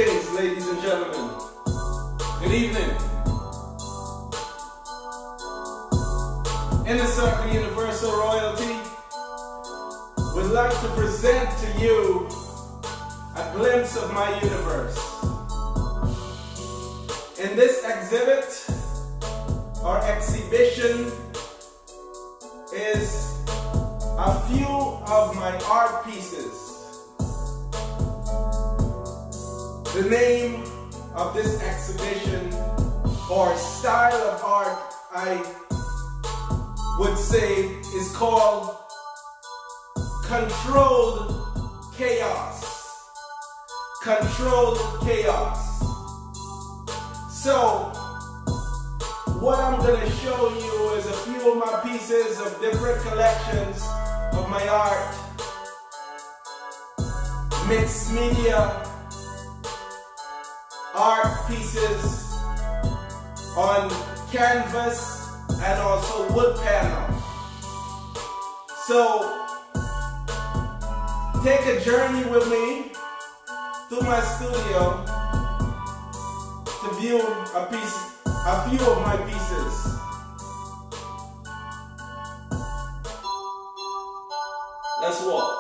Greetings, ladies and gentlemen. Good evening. Inner Circle Universal Royalty would like to present to you a glimpse of my universe. In this exhibit or exhibition is a few of my art pieces. The name of this exhibition or style of art, I would say, is called Controlled Chaos. Controlled Chaos. So, what I'm going to show you is a few of my pieces of different collections of my art, mixed media art pieces on canvas and also wood panel. So take a journey with me through my studio to view a few of my pieces. Let's walk.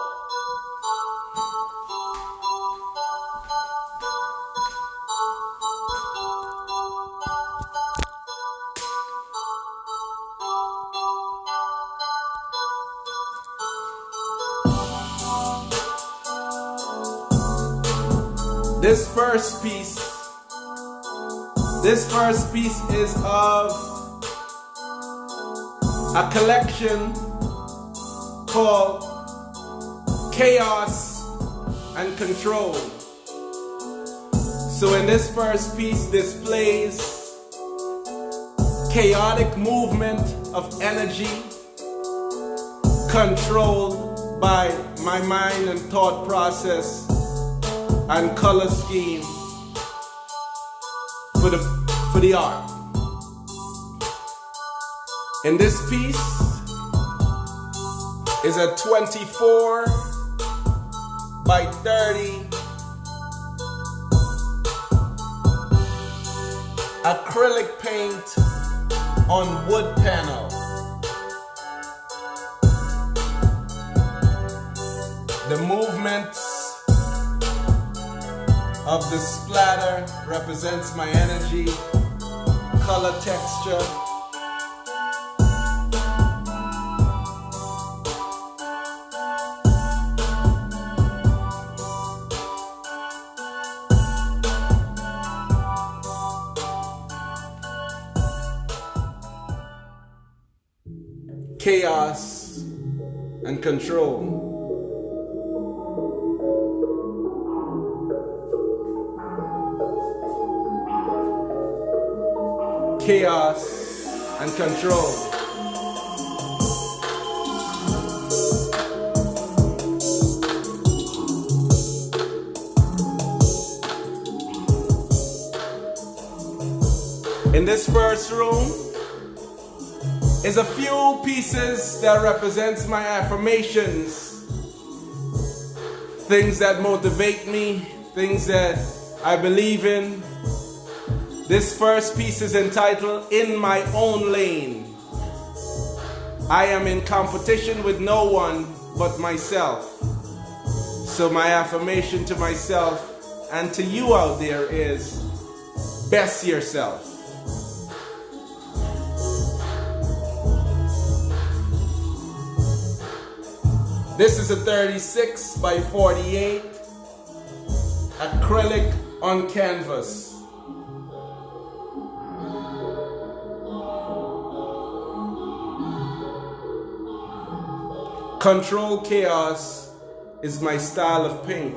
This first piece is of a collection called Chaos and Control. So in this first piece displays chaotic movement of energy controlled by my mind and thought process and color scheme for the art. In this piece is a 24 by 30 acrylic paint on wood panel. The movements of the splatter represents my energy, color texture. Chaos and control. Chaos and control. In this first room is a few pieces that represents my affirmations, things that motivate me, things that I believe in. This first piece is entitled In My Own Lane. I am in competition with no one but myself. So my affirmation to myself and to you out there is, best yourself. This is a 36 by 48 acrylic on canvas. Control Chaos is my style of paint.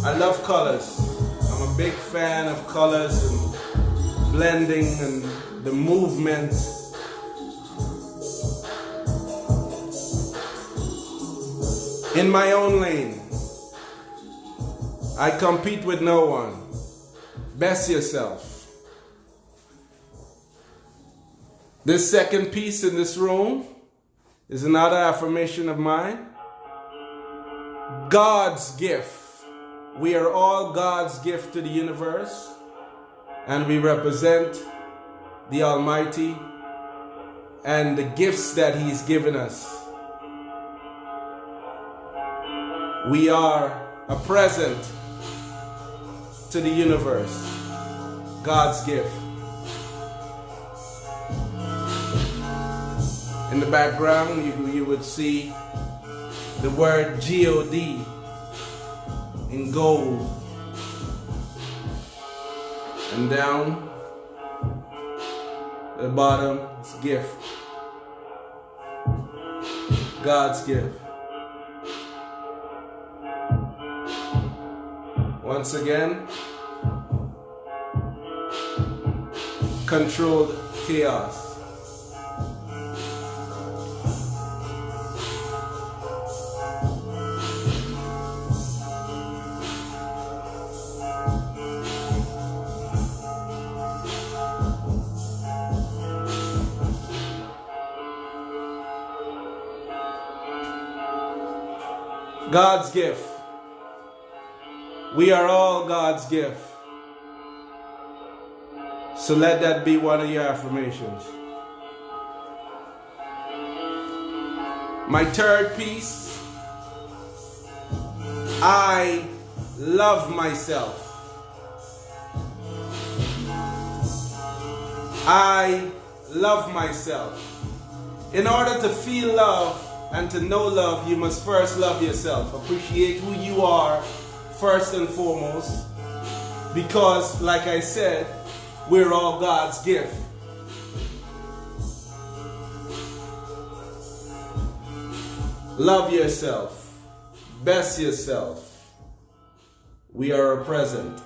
I love colors. I'm a big fan of colors and blending and the movement. In my own lane. I compete with no one. Best yourself. This second piece in this room is another affirmation of mine. God's gift. We are all God's gift to the universe, and we represent the Almighty and the gifts that He's given us. We are a present to the universe, God's gift. In the background, you would see the word G-O-D in gold. And down at the bottom is gift. God's gift. Once again, controlled chaos. God's gift. We are all God's gift. So let that be one of your affirmations. My third piece. I love myself. I love myself. In order to feel love and to know love, you must first love yourself. Appreciate who you are first and foremost. Because, like I said, we're all God's gift. Love yourself. Best yourself. We are a present.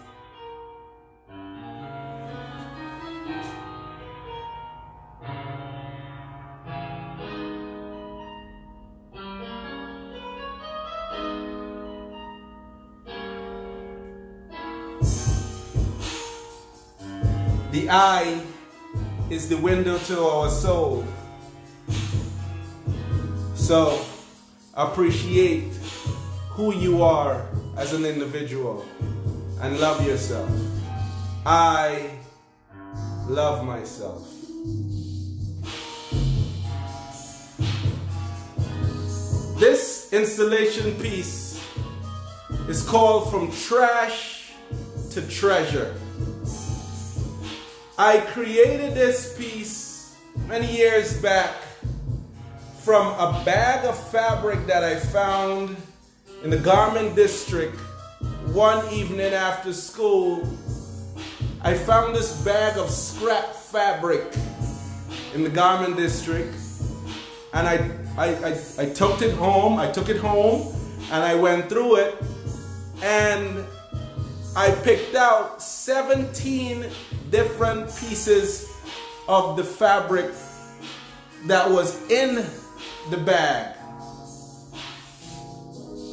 The eye is the window to our soul. So appreciate who you are as an individual and love yourself. I love myself. This installation piece is called From Trash to Treasure. I created this piece many years back from a bag of fabric that I found in the garment district one evening after school. I found this bag of scrap fabric in the garment district, and I took it home. And I went through it, and I picked out 17 different pieces of the fabric that was in the bag.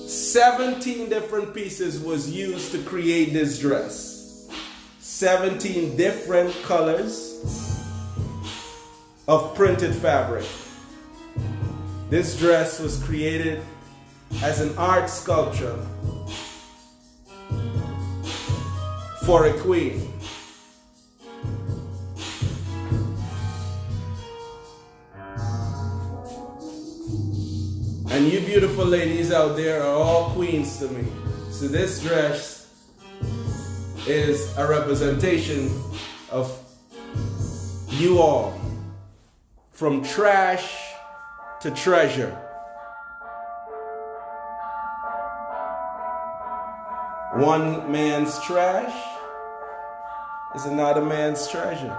17 different pieces was used to create this dress. 17 different colors of printed fabric. This dress was created as an art sculpture for a queen. And you beautiful ladies out there are all queens to me. So this dress is a representation of you all. From trash to treasure. One man's trash is another man's treasure.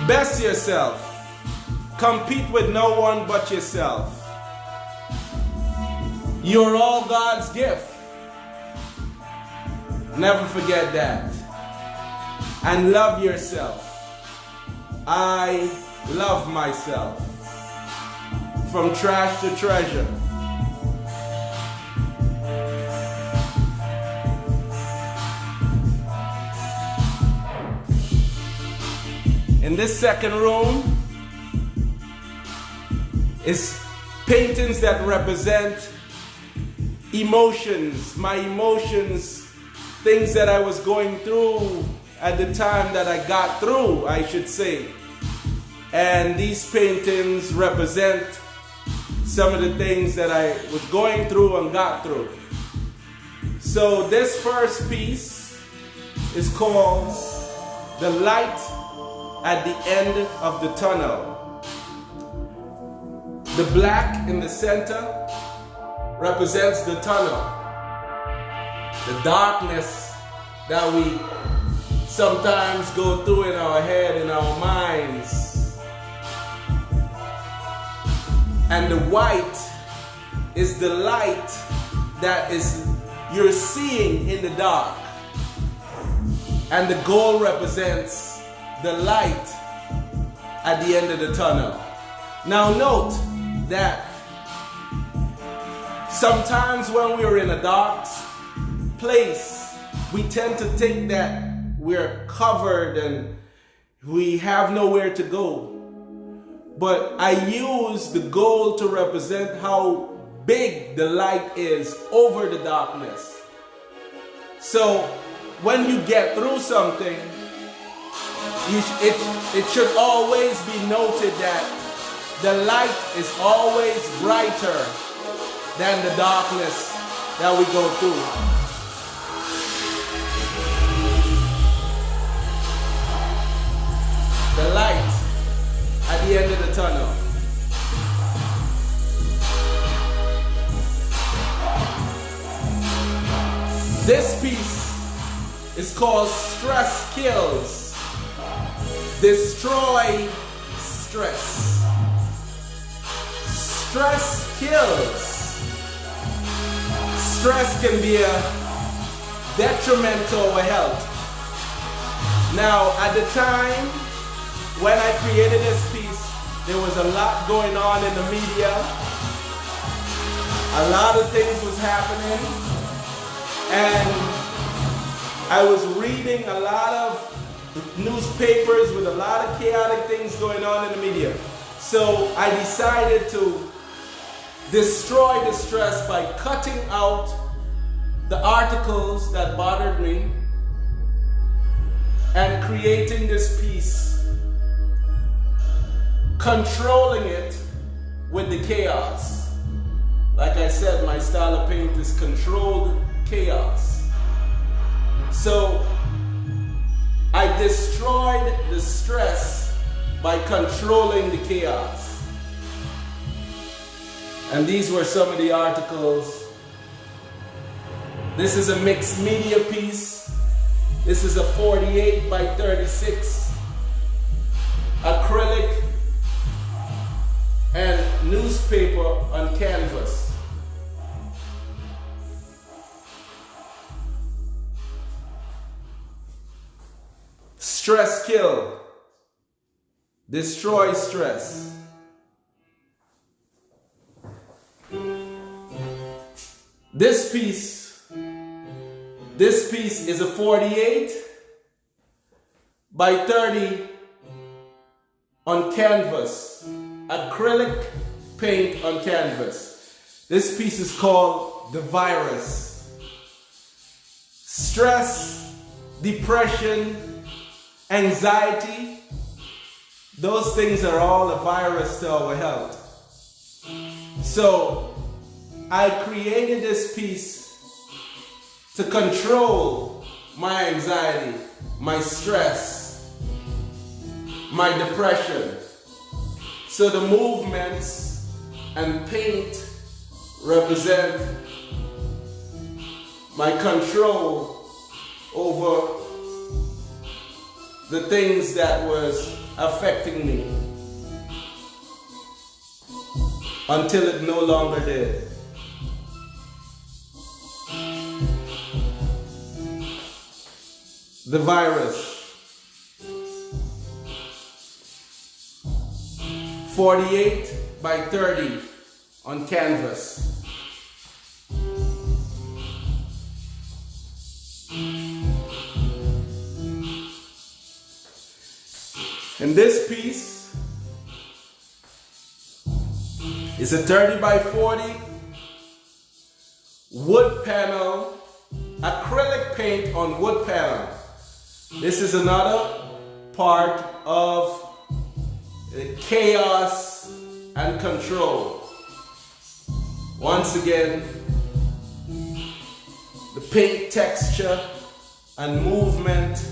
Best yourself. Compete with no one but yourself. You're all God's gift. Never forget that. And love yourself. I love myself. From trash to treasure. In this second room is paintings that represent emotions, my emotions, things that I was going through at the time that I got through, I should say. And these paintings represent some of the things that I was going through and got through. So this first piece is called The Light at the End of the Tunnel. The black in the center represents the tunnel, the darkness that we sometimes go through in our head, in our minds. And the white is the light that is you're seeing in the dark. And the gold represents the light at the end of the tunnel. Now note that sometimes when we're in a dark place, we tend to think that we're covered and we have nowhere to go. But I use the gold to represent how big the light is over the darkness. So when you get through something, it should always be noted that the light is always brighter than the darkness that we go through. The light at the end of the tunnel. This piece is called Stress Kills. Destroy stress. Stress kills. Stress can be a detriment to our health. Now, at the time when I created this piece, there was a lot going on in the media. A lot of things was happening. And I was reading a lot of newspapers with a lot of chaotic things going on in the media. So I decided to destroy the stress by cutting out the articles that bothered me and creating this piece, controlling it with the chaos. Like I said, my style of paint is controlled chaos. So I destroyed the stress by controlling the chaos. And these were some of the articles. This is a mixed media piece. This is a 48 by 36 acrylic and newspaper on canvas. Stress kill. Destroy stress. This piece is a 48 by 30 on canvas. Acrylic paint on canvas. This piece is called The Virus. Stress, depression, anxiety, those things are all a virus to our health. So I created this piece to control my anxiety, my stress, my depression. So the movements and paint represent my control over the things that was affecting me until it no longer did. The virus. 48 by 30 on canvas. And this piece is a 30 by 40 wood panel, acrylic paint on wood panel. This is another part of chaos and control. Once again, the paint texture and movement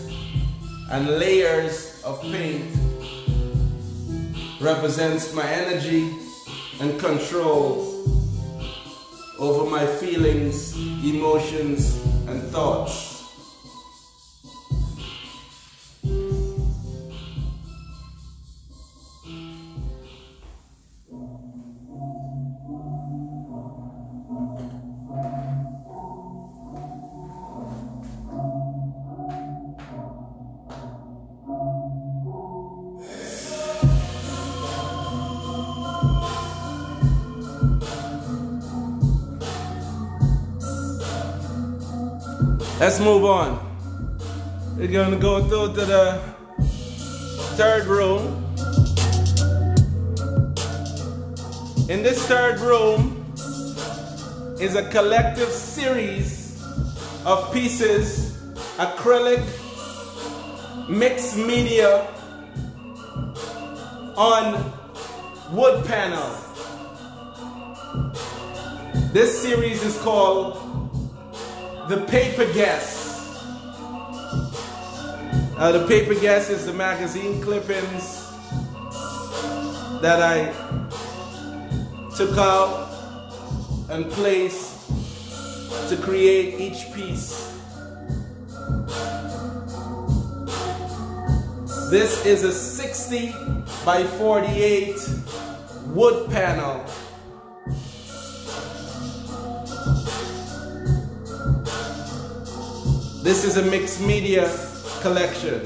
and layers of paint represents my energy and control over my feelings, emotions, and thoughts. Let's move on. We're gonna go through to the third room. In this third room is a collective series of pieces, acrylic, mixed media on wood panel. This series is called The Paper Guest. The Paper Guest is the magazine clippings that I took out and placed to create each piece. This is a 60 by 48 wood panel. This is a mixed media collection.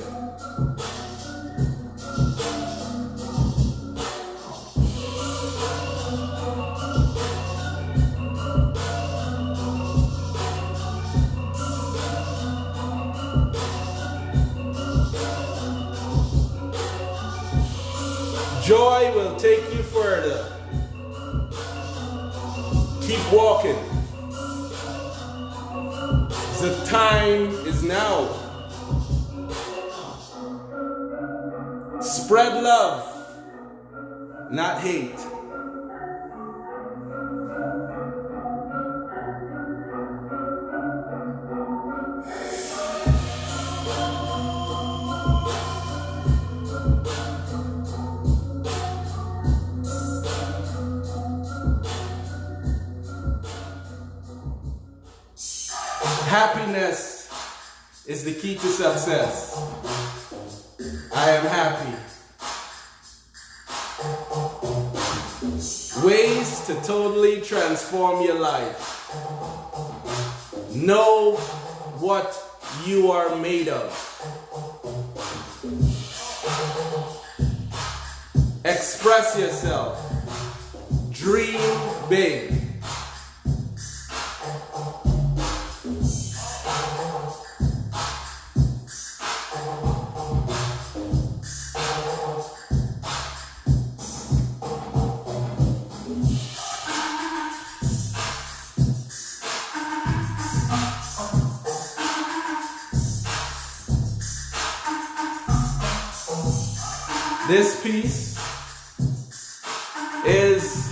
Joy will take you further. Keep walking. The time is now. Spread love, not hate. Happiness is the key to success. I am happy. Ways to totally transform your life. Know what you are made of. Express yourself. Dream big. This piece is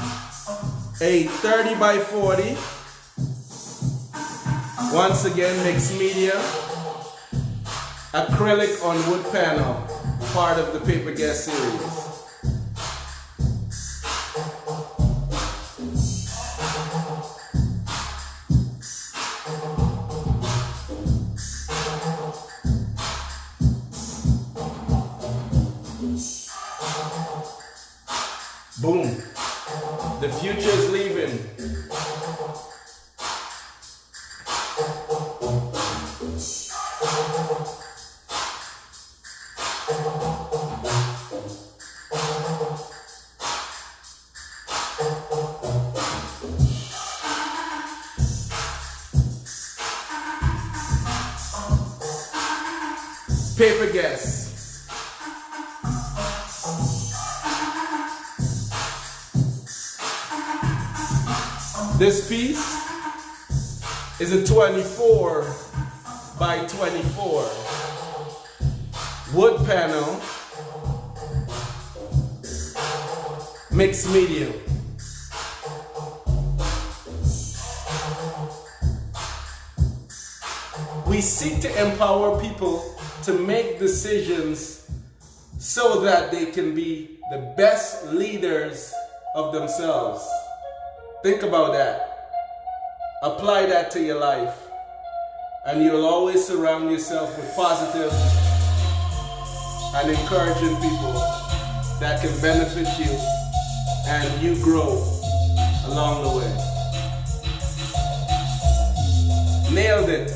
a 30 by 40. Once again, mixed media, acrylic on wood panel, part of the Paper Guest series. Boom. The future is leaving. Paper guess. This piece is a 24 by 24 wood panel, mixed medium. We seek to empower people to make decisions so that they can be the best leaders of themselves. Think about that. Apply that to your life, and you'll always surround yourself with positive and encouraging people that can benefit you and you grow along the way. Nailed it.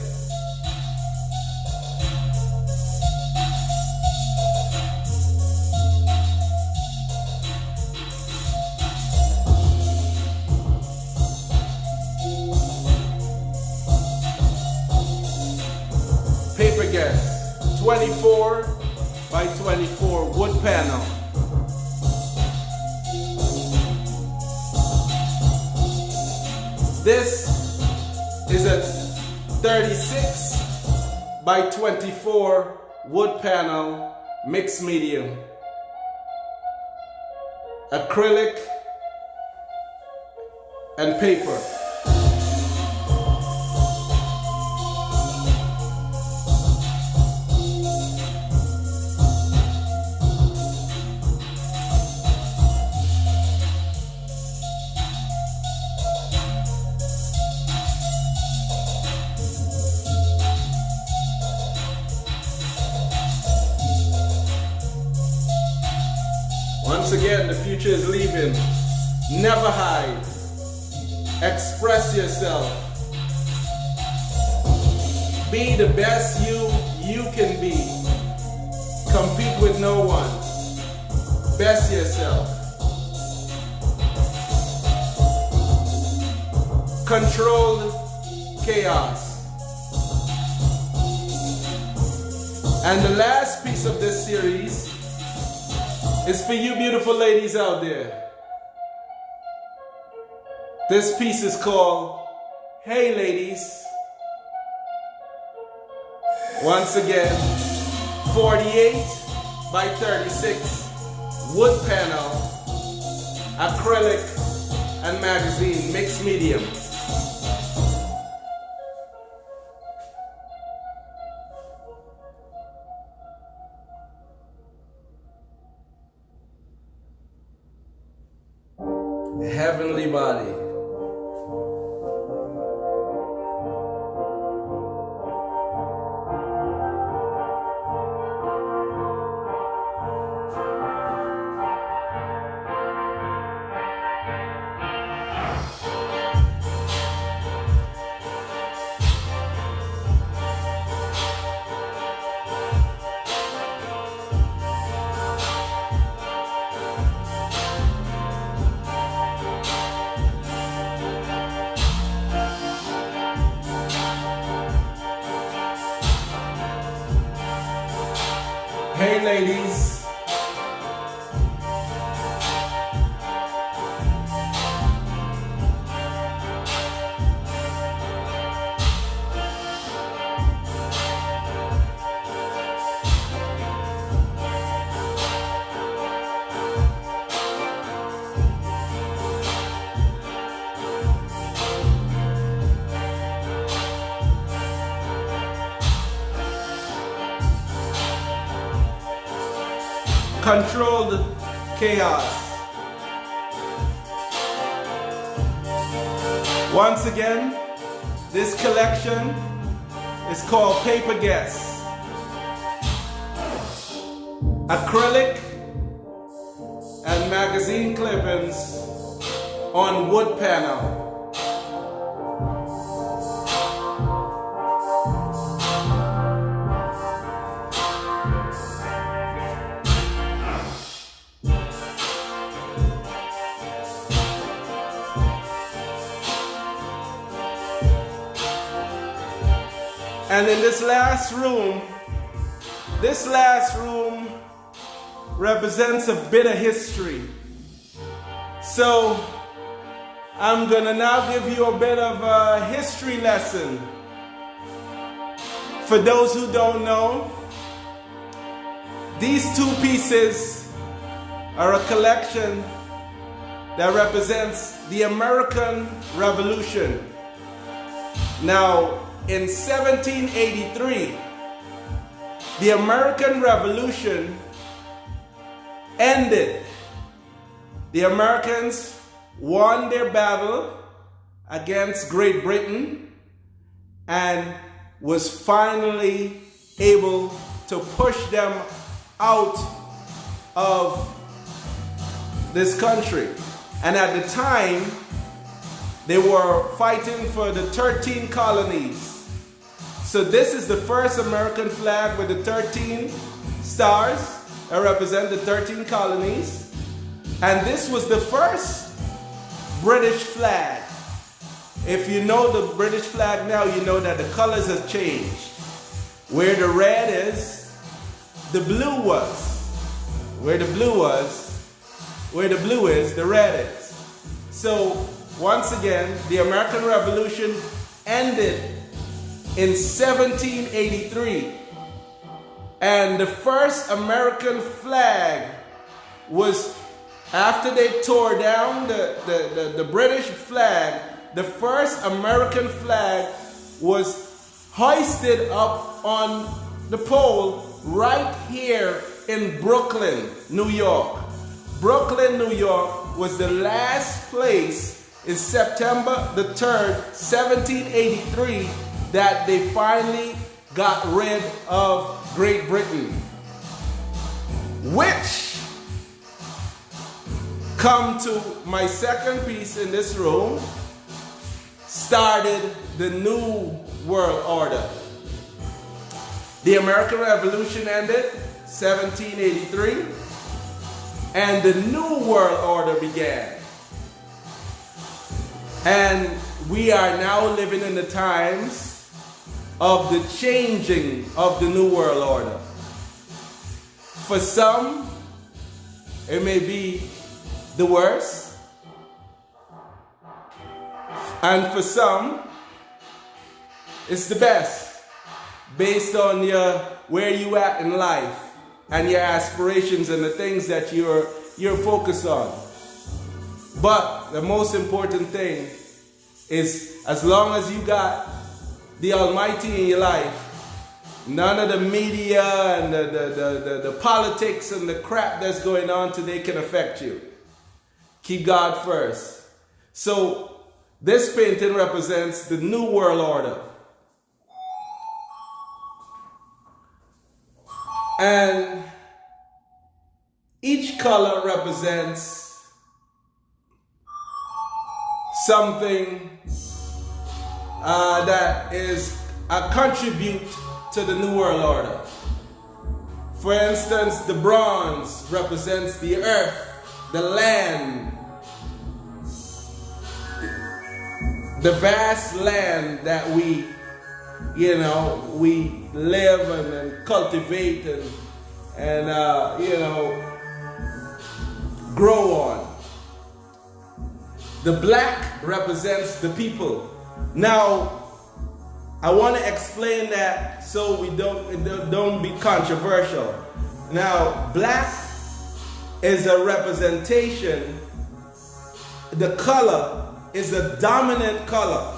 Paper guess, 24 by 24 wood panel. This is a 36 by 24 wood panel, mixed medium, acrylic and paper. Once again, the future is leaving. Never hide. Express yourself. Be the best you can be. Compete with no one. Best yourself. Controlled chaos. And the last piece of this series is for you beautiful ladies out there. This piece is called Hey Ladies. Once again, 48 by 36 wood panel, acrylic and magazine, mixed medium. Heavenly body. Hey ladies. Controlled chaos. Once again, this collection is called Paper Guess. Acrylic and magazine clippings on wood panel. And in this last room, this last room represents a bit of history. So I'm gonna now give you a bit of a history lesson. For those who don't know, these two pieces are a collection that represents the American Revolution. Now, in 1783, the American Revolution ended. The Americans won their battle against Great Britain and was finally able to push them out of this country. And at the time, they were fighting for the 13 colonies. So this is the first American flag with the 13 stars that represent the 13 colonies. And this was the first British flag. If you know the British flag now, you know that the colors have changed. Where the red is, the blue was. Where the blue was, where the blue is, the red is. So once again, the American Revolution ended in 1783. And the first American flag was, after they tore down the British flag, the first American flag was hoisted up on the pole right here in Brooklyn, New York. Brooklyn, New York was the last place in September the 3rd, 1783, that they finally got rid of Great Britain. Which, come to my second piece in this room, started the New World Order. The American Revolution ended 1783, and the New World Order began. And we are now living in the times of the changing of the New World Order. For some, it may be the worst, and for some, it's the best, based on where you at in life and your aspirations and the things that you're focused on. But the most important thing is, as long as you got the Almighty in your life, none of the media and the politics and the crap that's going on today can affect you. Keep God first. So this painting represents the New World Order. And each color represents something that is a contribute to the New World Order. For instance, the bronze represents the earth, the land, the vast land that we live and cultivate and grow on. The black represents the people. Now, I want to explain that so we don't be controversial. Now, black is a representation. The color is a dominant color.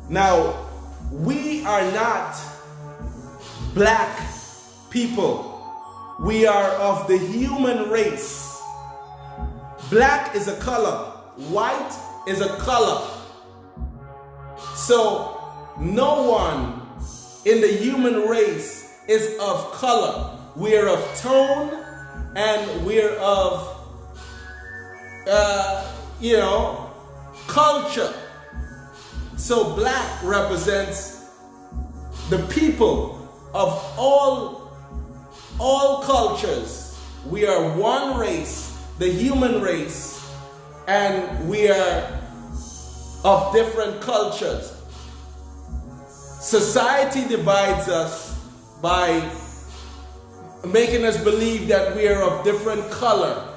Now, we are not black people. We are of the human race. Black is a color. White is a color. So no one in the human race is of color. We are of tone, and we're of culture. So black represents the people of all cultures. We are one race, the human race, and we are of different cultures. Society divides us by making us believe that we are of different color.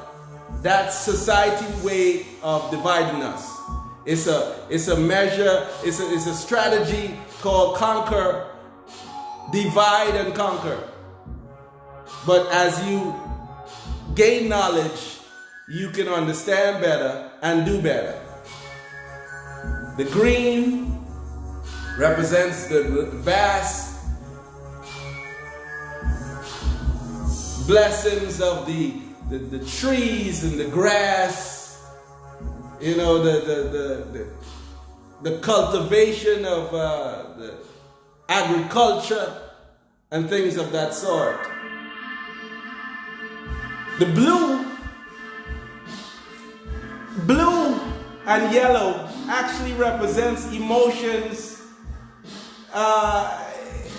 That's society's way of dividing us. It's a measure, it's a strategy called conquer, divide and conquer. But as you gain knowledge, you can understand better and do better. The green represents the vast blessings of the trees and the grass, you know, the cultivation of the agriculture and things of that sort. The blue and yellow actually represents emotions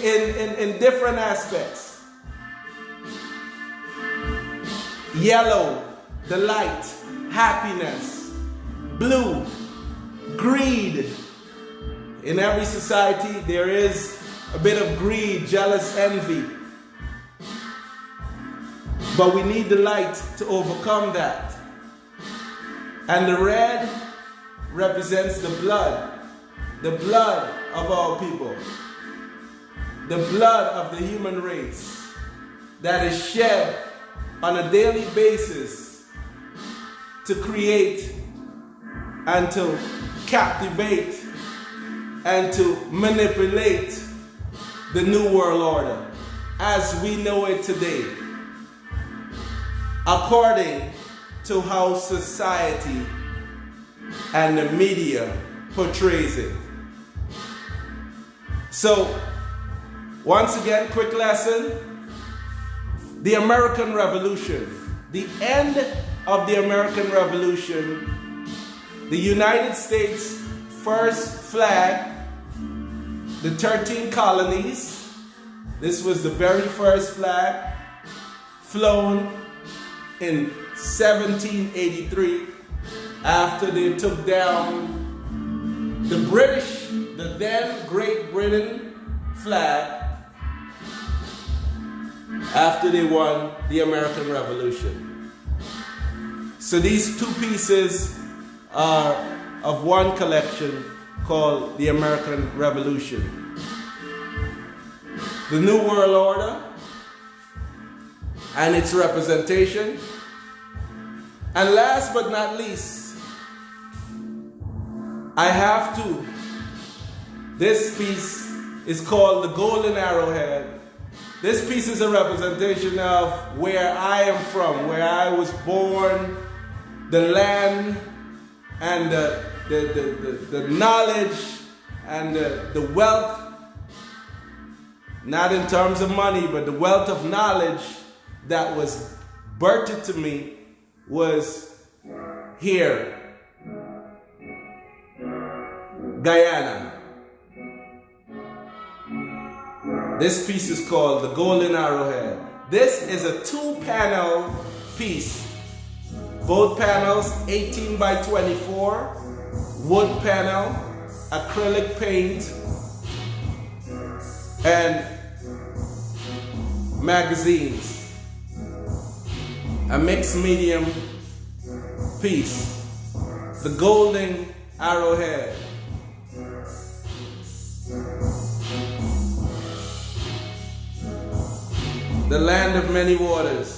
in different aspects. Yellow, the light, happiness. Blue, greed. In every society there is a bit of greed, jealous, envy. But we need the light to overcome that. And the red represents the blood of our people. The blood of the human race that is shed on a daily basis to create and to captivate and to manipulate the new world order as we know it today, according to how society and the media portrays it. So, once again, quick lesson. The American Revolution. The end of the American Revolution. The United States' first flag. The 13 colonies. This was the very first flag flown in 1783 after they took down the British, the then Great Britain flag, after they won the American Revolution. So these two pieces are of one collection called the American Revolution. The New World Order and its representation. And last but not least, I have to. This piece is called the Golden Arrowhead. This piece is a representation of where I am from, where I was born, the land, and the knowledge and the wealth, not in terms of money, but the wealth of knowledge that was birthed to me was here, Guyana. This piece is called the Golden Arrowhead. This is a 2-panel piece. Both panels 18 by 24, wood panel, acrylic paint, and magazines. A mixed medium piece. The Golden Arrowhead. The land of many waters.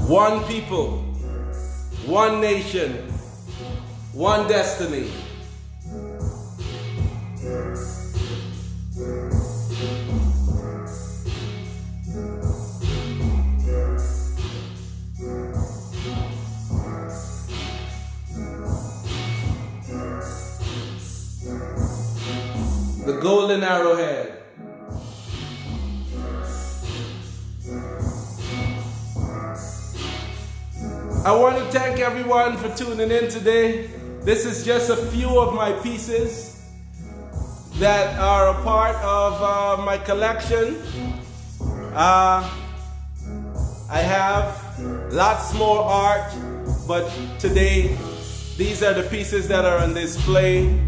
One people, one nation, one destiny. The Golden Arrowhead. I want to thank everyone for tuning in today. This is just a few of my pieces. that are a part of my collection. I have lots more art, but today these are the pieces that are on display.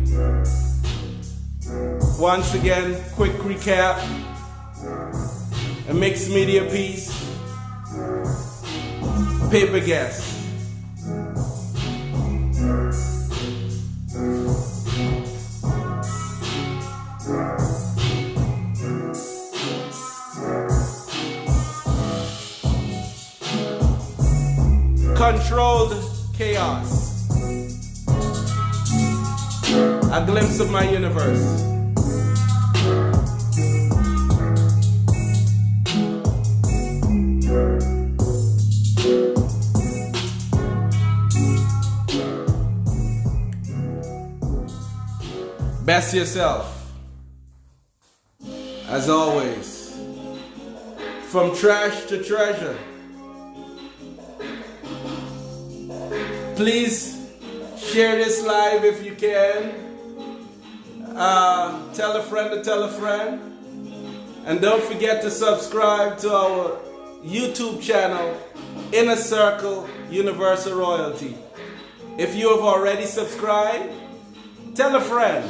Once again, quick recap. A mixed media piece, paper guess. Controlled chaos. A glimpse of my universe. Best yourself. As always. From trash to treasure. Please share this live if you can. Tell a friend to tell a friend. And don't forget to subscribe to our YouTube channel, Inner Circle Universal Royalty. If you have already subscribed, tell a friend.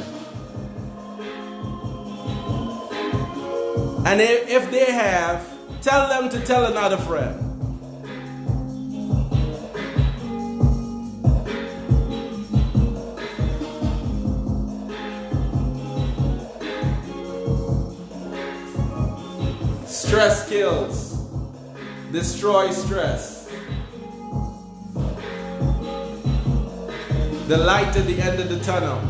And if they have, tell them to tell another friend. Stress kills. Destroy stress. The light at the end of the tunnel.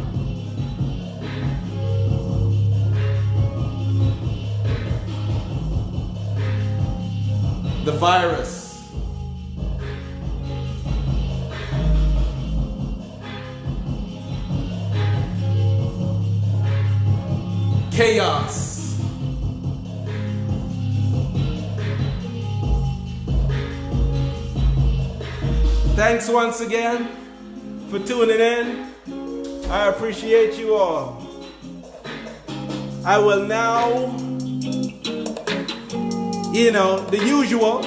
The virus. Chaos. Thanks once again for tuning in. I appreciate you all. I will now, the usual.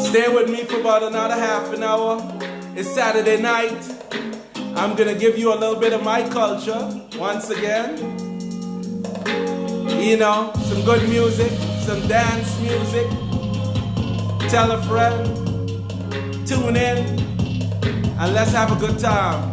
Stay with me for about another half an hour. It's Saturday night. I'm gonna give you a little bit of my culture once again. Some good music, some dance music. Tell a friend, tune in, and let's have a good time.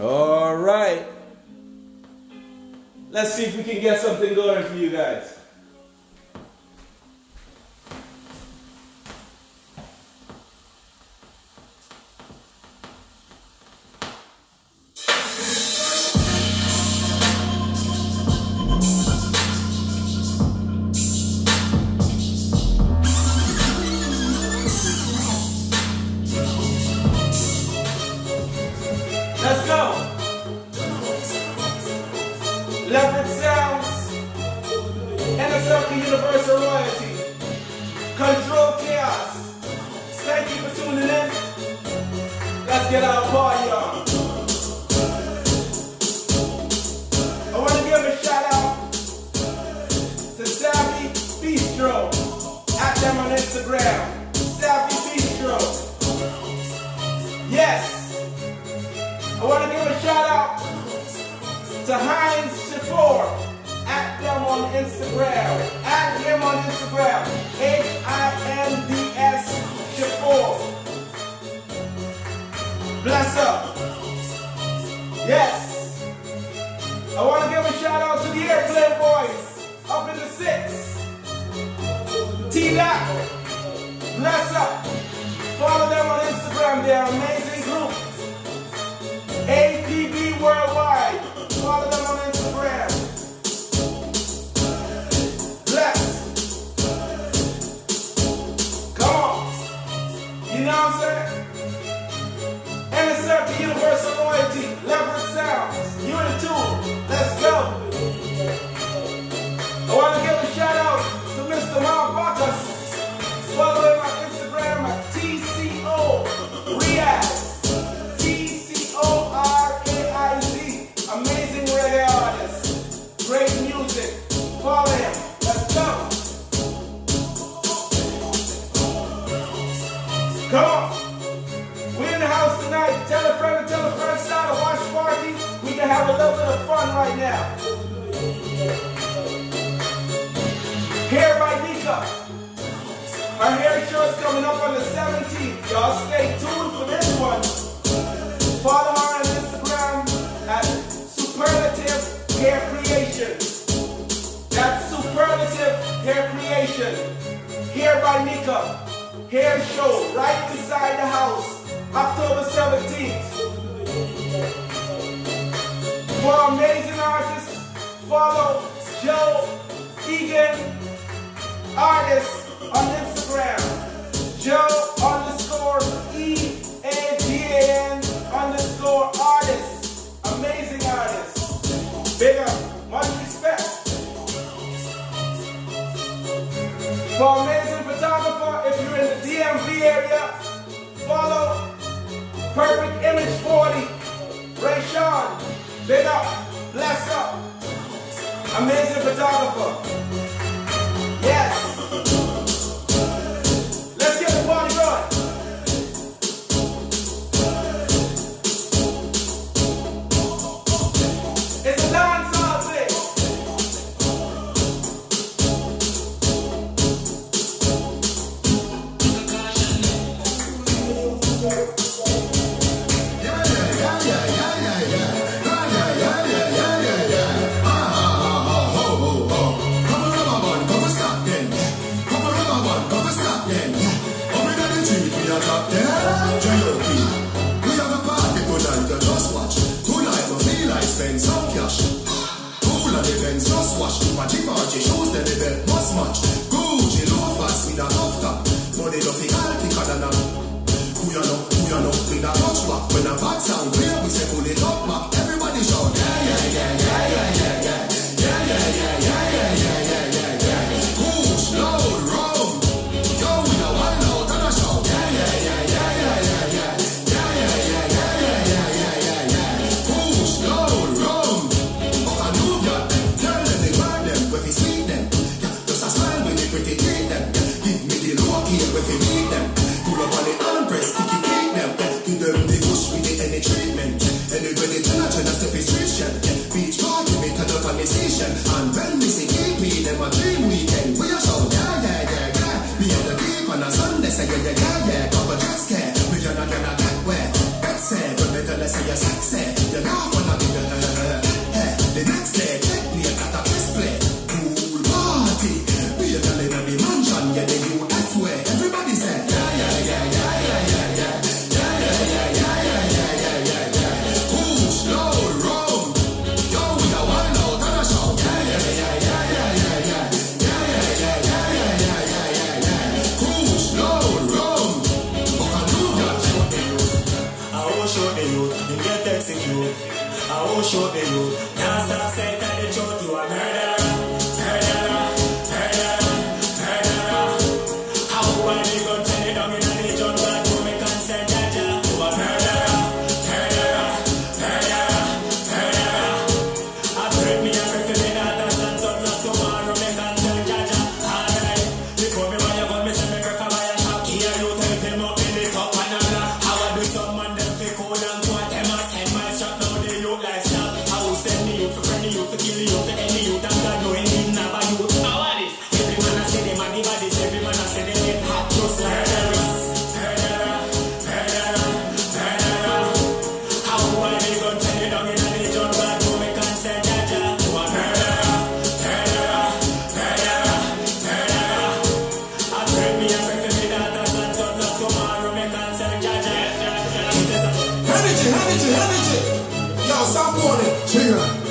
All right. Let's see if we can get something going for you guys. Let's go. Leopard Sounds, Inner Circle Universal Royalty, Control Chaos. Thank you for tuning in. Let's get our party on. I want to give a shout out to Savvy Bistro. At them on Instagram. Savvy Bistro. Yes. I want to give a shout out to Heinz Shafor. At them on Instagram. At him on Instagram. HINDS Shafor. Bless up. Yes. I want to give a shout out to the Airplane Boys. Up in the 6. T-Dot. Bless up. Follow them on Instagram. They're an amazing group. APB Worldwide. Follow them on Instagram. Bless. Come on. You know what I'm saying? Inner Circle, Universal Loyalty, Leverage Sounds, Unit 2. Let's go. I want to give a shout out to Mr. Mark Bacchus. Follow him on Instagram at TCO Riaz. TCORAIZ. Amazing reggae artist. Great music. Follow him. Let's go. Come on. We're in the house tonight. Tell a friend, start a watch party. We can have a little bit of fun right now. Hair by Nika. Her hair show is coming up on the 17th. Y'all stay tuned for this one. Follow her on Instagram at Superlative Hair Creation. That's Superlative Hair Creation. Hair by Nika. Hair show right inside the house. October 17th. For amazing artists, follow Joe Egan Artist on Instagram. Joe_EAGAN_artist. Amazing artist. Big up. Much respect. For amazing photographer, if you're in the DMV area, follow Perfect Image 40. Ray Sean. Big up. Bless up. Amazing photographer. Yes. Let's get the party going. It's a dancehall thing. When a bad sound clear, we say pull it up, Mac. Everybody shout, yeah, yeah, yeah, yeah, yeah, yeah, yeah, yeah, yeah, yeah, yeah, yeah, yeah, yeah, yeah, yeah. Push, load, rum. Yo, we a wild out and a shout, yeah, yeah, yeah, yeah, yeah, yeah, yeah, yeah, yeah, yeah, yeah, yeah, yeah, yeah, yeah. Push, load, rum. Fuck a new girl, tell them they burn them, where we sweet them. Yeah, just a smile when they pretty treat them. Give me the low key where we meet them. Pull up on the hand press, kick it, keep them. Give them the push with the any treatment. Anyway, they turn out to step is Christian. Beach party, we turn up on the station. And when we see EP, them a dream weekend. We are shout, yeah, yeah, yeah, yeah. Me and the deep on a Sunday, say, yeah, yeah, yeah, yeah. Couple dress care, we are not gonna get wet. That's it, but better let's say you're sexy. You're not gonna be the next day, check me at a display. Cool party. We are telling on the mansion, yeah, the US way. Everybody said, yeah, yeah, yeah, yeah, yeah, yeah, yeah. Yeah, yeah, yeah, yeah, yeah, yeah, yeah, yeah, yeah. Push, load, rum. Yo, we are wild out and a shout. Yeah, yeah, yeah, yeah, yeah, yeah, yeah. Yeah, yeah, yeah, yeah, yeah, yeah, yeah, yeah, yeah. Push, load, rum. Fuck a new girl. I will show the youth, you get execute. I will show the youth. Now stop saying that the truth, you are murderer. Murderer, murderer, murderer. How are you gonna turn it down in the jungle? To me consent, jaja. You are murderer, murderer, murderer, murderer. I've heard me and me that and some not tomorrow, me consent, jaja. Alright, before me buy a gun, me say me crack a buy a shop. Here you tell them up in the top and a black. How I do some man them fi cool and what them a send my shot now they youth like stop. I will send me youth for friend you for kill you for any youth and God know any never youth. How are this? Every man a say them and the bodies, every man a say them get hot just murderers. Murderer, murderer, murderer. How are they gonna turn it down in the jungle to me consent, jaja? You a murderer, murderer, murderer, murderer. I've heard me and me that and some not tomorrow me consent, jaja. Energy, energy, energy. know, stop warning.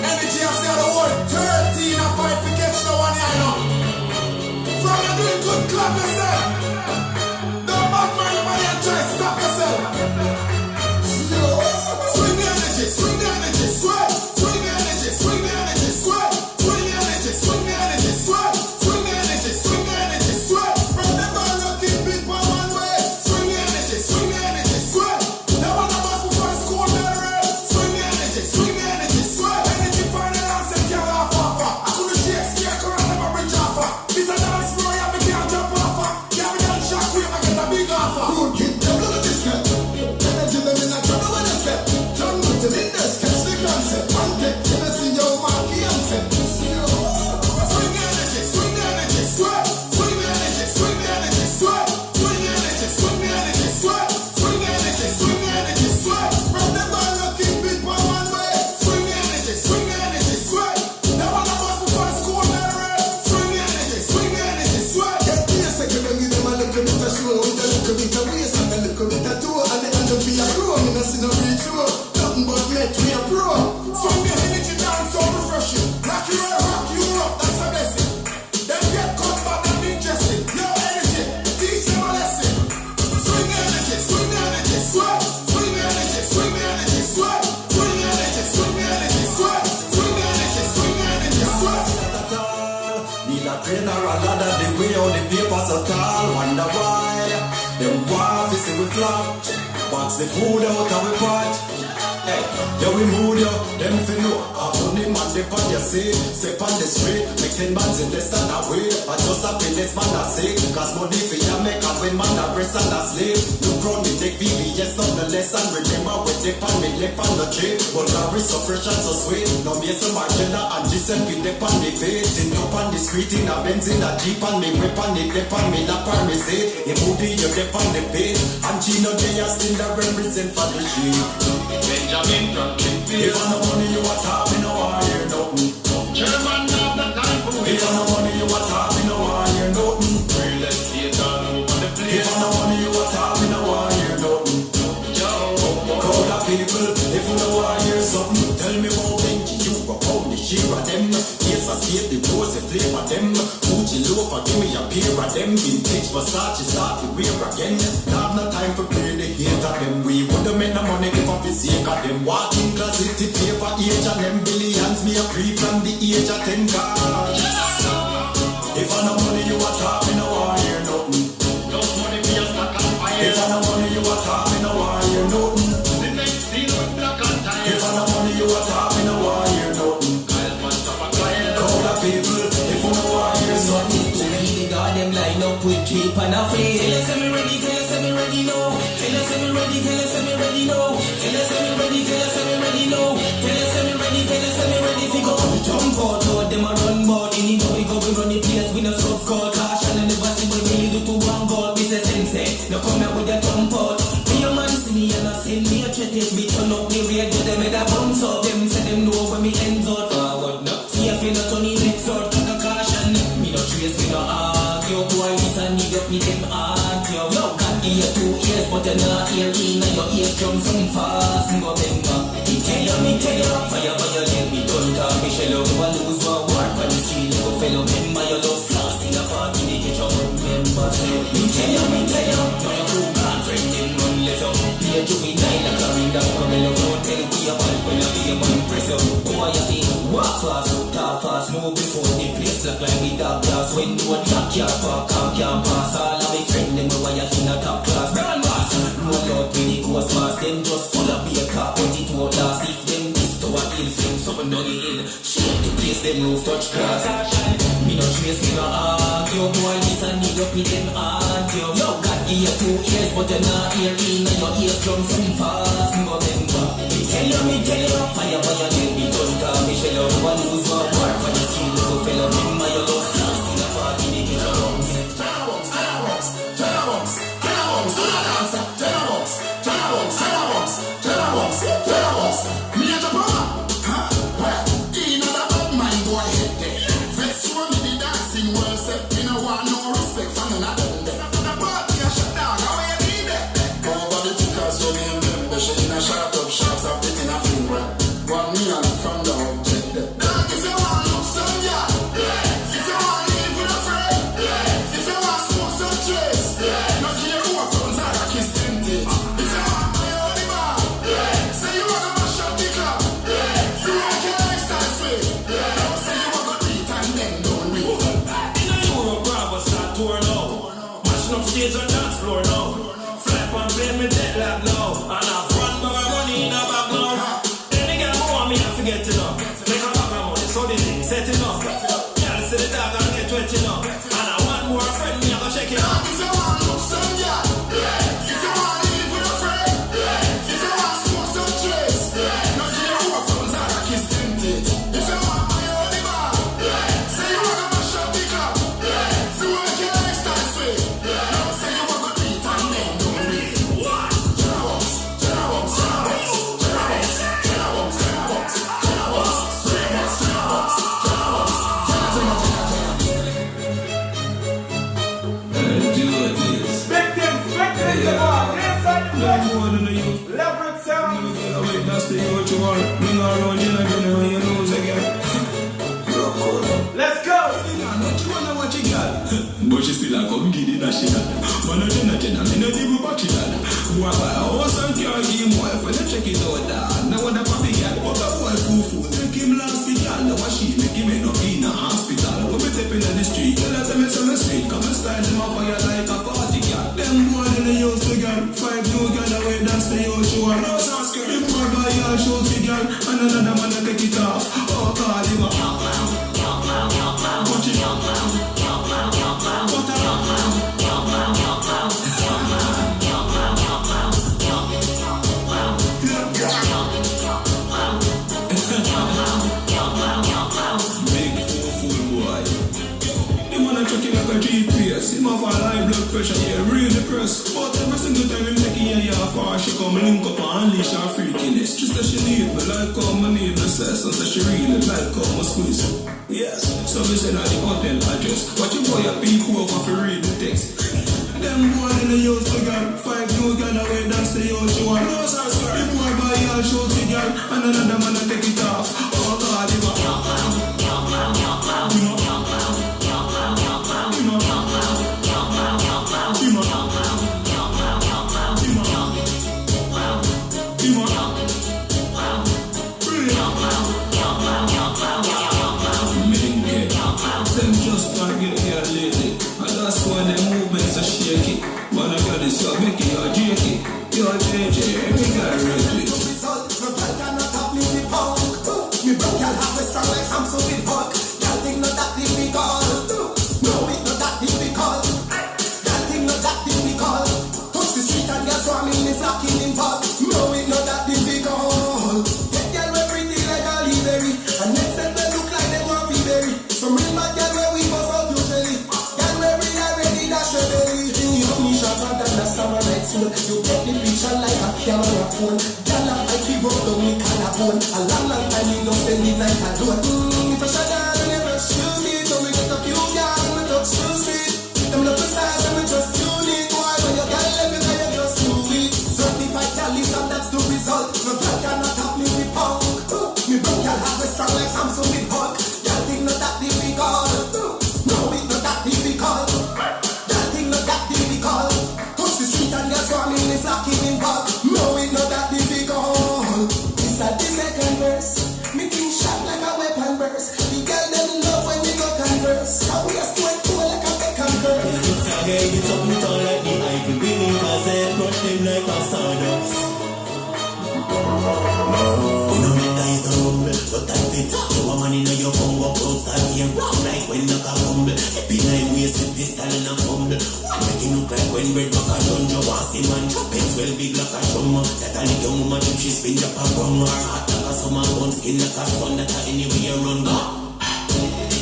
Energy, I say the word 13, I fight for catch no one, I know. From you doing good, clap yourself. Don't back man, nobody and try stop yourself. Swing the energy, swing the energy, sweat. Swing the energy, swing the energy, sweat. Swing the energy, swing the energy, sweat. Swing the energy, swing the energy, sweat. From the ball, looking big for one way. Swing the energy, sweat. Now one of us before the school better. Swing the energy, sweat. Energy find the dance and can't laugh off. I couldn't Shakespeare, correct never bridge off. This a dance floor, yeah, we can't jump off. Yeah, we done shock, we I get a big offer. Good kid, double of this step. Energy them in a trouble with a step. John Newton in this, catch the concept. One get Tennessee, yo, Marky and Fed. Swing the energy, sweat. Swing the energy, sweat. Swing the energy, sweat. Swing the energy, sweat. From the ball looking big for one way. Swing the energy, sweat. Now one of us before the school better. Swing the energy, sweat. Get me a second and give them a little bit of show. With a little bit of waist and a little bit of toe. And the end of the row, me no see no reach through. Nothing but met we a pro. Swing the energy down so refreshing. Rock you up, that's a blessing. Them get caught but them interesting. Yo energy, teach them a lesson. Swing the energy, sweat. Swing the energy, sweat. Swing the energy, sweat. Need a trainer, a ladder, the way all the papers are tall. Wonder why them want to see we flop. Box the food out of we pot. Hey, yo we mood yo, them fi know. I put the man dip on your seat, step on the street, make 10 bands in the stand away. I just happiness man I say, cause money fi ya make a win man a rest and a sleep. Look round me take VVS on the lesson, remember we dip on me left on the tree. But Larry so fresh and so sweet, no me some Marcella and Giuseppe dip on the face. In up on the street in a Benz in a Jeep and me whip on it, dip on me lap on me say. In moody you dip on the page, and Gino they are still the represent for the sheep. Benjamin Franklin If I no money you a talk, me no want hear nothing. German have the time for If I no money you a talk, me no want hear nothing. real estate all over the place. If I no money you a talk, me no want hear nothing. Crowd of people, if you no want hear something, tell me more Benji, you go pound the share of them. Yes, I skate the rose, the flavor them. Gucci loafer, give me a pair of them. Vintage Versace start to wear again. Not no time for play the hate of them. We woulda made no money if I fi sake of them. Walking closet, it paper age and them billions. Me a pre from the age of 10 cars. If I no money you a talk, me no want hear nothing. Just money for your stock and fire. If I no money you a talk, me no want hear nothing. The next deal with black and tire. If I no money you a talk, me no want hear nothing. Kyle man top and fire. Crowd of people, if you no want hear something. Too many the goddamn line up with cheap and a free. Tell us me ready, tell us me ready now. Tell us me ready, tell us me ready now. Tell us me ready, tell us me ready now. Tell us me ready, tell us me ready. Fi go jump out, Lord, them a run bout. Anyhow we go, we run the place with no sub call. Caution and never see what we do to one goal. We say sensei, no come out with a thump out. Me a man see me and I say me a treat it. Me turn up the radio, them with a bounce up. Them say them know when me ends out forward. No, see if you not turn the next out to the caution. Me no trace, me no argue. Boy, this a need up me them argue. Yo, God give you 2 ears, but you not hear in and your ears drum some fast. Go bend back. Me tell you, fire violate me don't talk. Me shell out, never lose my work on the street. Go fellow, remember your love fast in a party. They get your remember. Me tell you, now your crew gone, friend them run left out. Be a juvenile, like a ring down from a love road. Tell we a ball, when I be a man press up. Who are you think? Walk fast, talk fast, move before the place look like we dog class. When you want lock your park, can't pass. All of my friend them know why you in a top class. Brand boss, roll out with the ghost mask. Them just full of beer car, put it to last. If them this to a ill fling, someone on the hill. Shake the place, them roof touch grass. Me no trace, me no argue. Boy, this a need up with them argue. Yo, God give you 2 ears, but you not hear in and your ears drum some fast. Go remember. Me tell you, fire violate me don't talk. Me shell out, never lose my work on the street. Go fellow, remember your love fast in a party. They get your bounce. Me at the bar. Well, in a bad mind, go ahead there. Vex one me the dancing world set. Me no want no respect from another. The party a shut down, how you need it? Over the tickers, you name them. pay me debt like now. And I've run my money in a bag now. Any girl who want me, I forget to know. Make a bag of money, so the thing set it up. Girl, see the dog and get wet, you know. And I want more friend, me, I go check it out. If you want look some girl, if you want live with a friend, if you want smoke some trace, not in your work from Zara, kiss them teeth. If you want my only man, say you want to mash up the club, so you make your lifestyle sweet. Now say you want to eat and then don't read. What? Leverage sound. Wait, that's the what you want. Bring around you again and you lose again. Let's go. Not you wanna watch it, girl. But she still a come get it, she got. Man, I don't know, me not even watch it, girl. Boy, I was on your game, boy, for them check it out, dad. Now what a puppy, girl. What a boy, foo-foo. Take him last week, girl. Now what she make him end up in a hospital. When we stepping on the street, girl, I tell me some street. Come and style them up for you like a party, girl. Them boy, they used to, girl. 5 new girl, away, that's the old show. Rose and skirt. Them boy, buy your shoes, girl. And another man, I take it off. Oh, God, you go. Watch it. Big fool boy. The man I check it like a GPS. Him have a high blood pressure, yeah, really depressed. But every single time him take it, yeah, far she come link up and unleash her freakiness. Just that she need me like how me need the sex, and so she really like how me squeeze. Yes, so we send her the hotel address. But you boy a people over for read the text. Them boy in the used to girl. 5 new girl away, that's the old show. Rose and skirt. The boy buy all shoes to girl. And another man I take it off. Oh God, you go. Them just can't get here lately. And that's why them movements are shaky. Man, I got this, you're making your jerky. You're JJ, we got ready. Results, no girl cannot stop me with punk. Me broke girl have a strong like Samsung with Hulk. Girl think not that difficult. No, it not that difficult. Girl think not that difficult. Touch the street and girl swarming is locking in park. No, it not that difficult. Get girl we pretty like a livery. And next time they look like they want to be berry. Some real bad girl where we bust out usually. Girl where we already dash a belly. You know me sharper than the summer night sun. You get the picture like a camera phone. Girl I fight we broke down me collarbone. A long time you know spend the night alone. If I shut down you never shoot me. So we get a few girls and we touch too sweet. Them love the stars and we just unique. Why when your girl let me know you just too weak. Certified girl is and that's the result. No girl cannot stop me with punk. Me broke girl have a strong like Samsung with Hulk. Girl think not that difficult. No, it not that difficult. Girl think not that difficult. Touch the street and girl swarming is locking in park. No, it not that difficult. This is the second verse. Me think shot like a weapon burst. The girl them love when we go converse. How we are still cool like a bacon curve. It's a guy, it's up with all like the Eiffel Building. Cause I crush them like a stardust. We know me ties the rumble, but type it. So a man in your Congo clothes start here rock like when the car humble. Happy 9 ways with this style and a fumble. One make it look like when red back a dungeon. Was the man chopping well big like a drummer. That a little woman if she spin up a rum. Or hot like a summer gun skin like a sun. That a anyway you run go.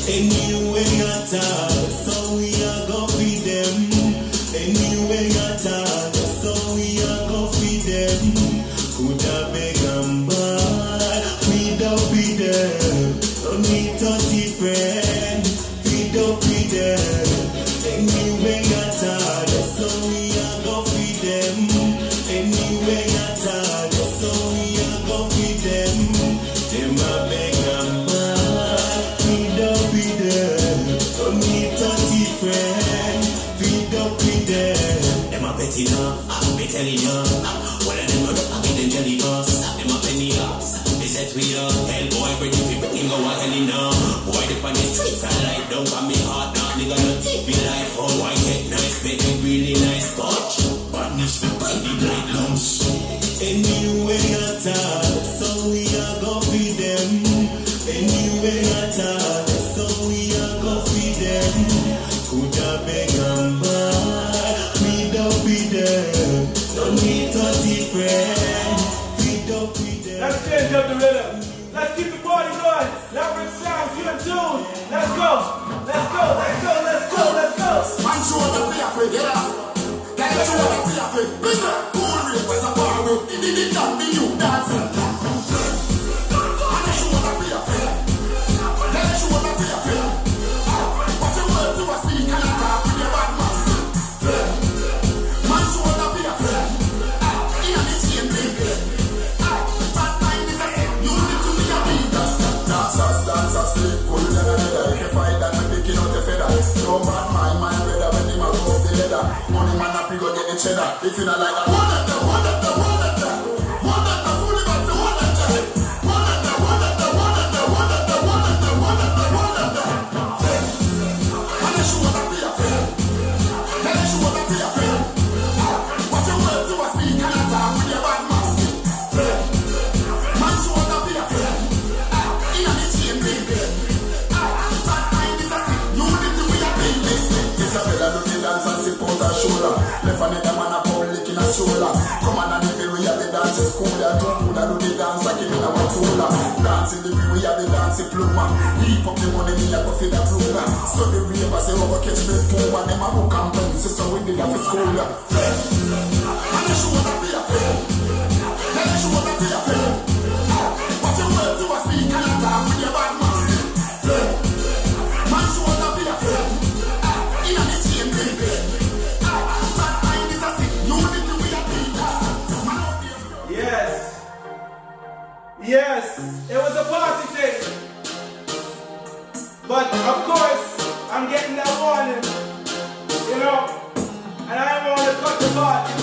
Anyway you talk, so we are go feed them. Anyway you talk, so we are go feed them. Coulda beg and bad, we don't be there. Don't need 30 friend, we don't be there. Anyway you talk, so we are go feed them. Anyway you talk, so we are go feed them. Them a beg and bad, we don't be there. Don't need 30 friend, we don't be there. Them a betting up, I'm be telling you. Well, I them not up in the jelly bus. Them a penny ups. They set we up. Hell boy, pretty people can go out hell now. Boy, the on the streets I like. Don't got me hard now. Nigga, no TV life. Oh, why get nice? Make me really nice touch. Badness, we bring the Anyway, I talk, so we are go feed them. Anyway, I talk, so we are go feed them. Coulda beg and buy, we don't be them. Don't need 30 friends, we don't be them. Let's change up the rhythm. Let's keep the party going. Leverage sounds, you in tune. Let's go. Let's go. Let's go. Let's go. Let's go. Man, show the play afraid, get up. Like a show the play afraid. Listen, cool rate was a bar road. It didn't come the new dancing. Man, show the play afraid. Like a show the play afraid. What the world to a speak and a talk with your bad man. Man, show the play afraid. In a machine, baby. Bad mind is a sin. You need to be a leader. Dancers, sleep cool than a leather. If you fight that, we're picking out the feather. No bad mind, my brother, when they might go up the ladder. Money man up, you go get the cheddar. If you not like that, hold it there, hold it there, hold it there. Hold it there, fully back to hold it there. Hold it there, hold it there, hold it there, hold it there, hold it there, hold it there, hold it there. And they show that we are fair. Then they show that we are fair. What you want to a speak and a talk with your bad man. Man show that we are fair. In a chain, baby. Bad mind is a sin. You need to be a baby. Isabella do the dance and sip out her shoulder. Left another man a public in a stroller. Come on and if we have the dance is cool. They don't do the dance like him in a controller. Dance in the way we have the dance in pluma. Heap up the money in a coffee that pluma. So the ravers say over catch the puma. Them a book and pencil so we did have a school. And they show that we are fair. Then they show that we are fair. What you want to a speak and a talk with your bad man. Man show that we are fair. In a chain, baby. Bad mind is a sin. You need to be a leader. Man out there. Yes. Yes. It was a party thing. But of course, I'm getting that warning. You know? And I don't want to cut the party.